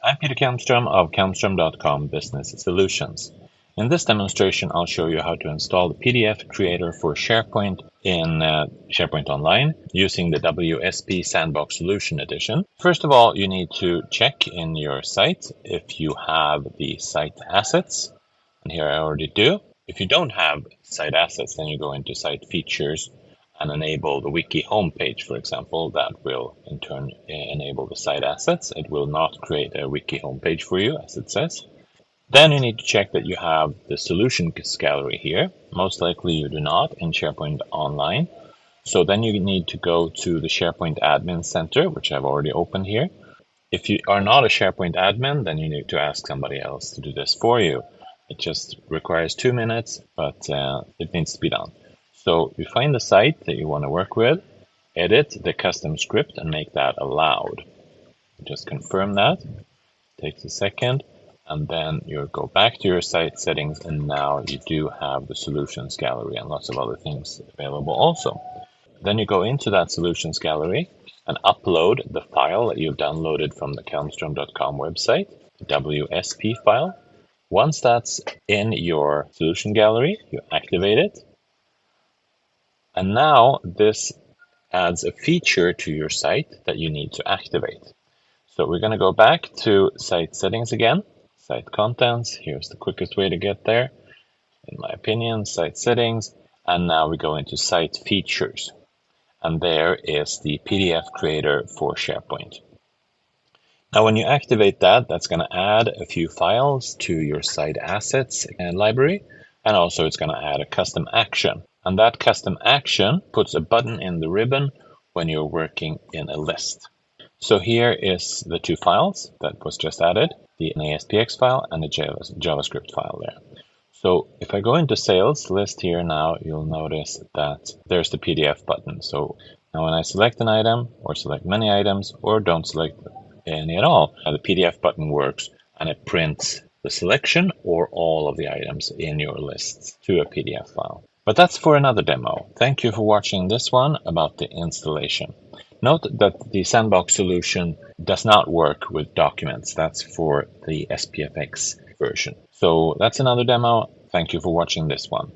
I'm Peter Kalmstrom of kalmstrom.com Business Solutions. In this demonstration, I'll show you how to install the PDF creator for SharePoint in SharePoint Online using the WSP Sandbox Solution Edition. First of all, you need to check in your site if you have the site assets. And here I already do. If you don't have site assets, then you go into site features and enable the wiki homepage, for example. That will in turn enable the site assets. It will not create a wiki homepage for you, as it says. Then you need to check that you have the solutions gallery here. Most likely you do not in SharePoint Online. So then you need to go to the SharePoint Admin Center, which I've already opened here. If you are not a SharePoint admin, then you need to ask somebody else to do this for you. It just requires 2 minutes, but it needs to be done. So you find the site that you want to work with, edit the custom script and make that allowed. Just confirm that. Takes a second. And then you go back to your site settings, and now you do have the solutions gallery and lots of other things available also. Then you go into that solutions gallery and upload the file that you've downloaded from the kalmstrom.com website, the WSP file. Once that's in your solution gallery, you activate it. And now this adds a feature to your site that you need to activate. So we're going to go back to site settings again. Site contents, here's the quickest way to get there, in my opinion, site settings, and now we go into site features. And there is the PDF creator for SharePoint. Now when you activate that, that's going to add a few files to your site assets and library, and also it's going to add a custom action. And that custom action puts a button in the ribbon when you're working in a list. So here is the two files that was just added, the SPFX file and the JavaScript file there. So if I go into sales list here now, you'll notice that there's the PDF button. So now when I select an item or select many items or don't select any at all, the PDF button works and it prints the selection or all of the items in your list to a PDF file. But that's for another demo. Thank you for watching this one about the installation. Note that the Sandbox solution does not work with documents. That's for the SPFX version. So that's another demo. Thank you for watching this one.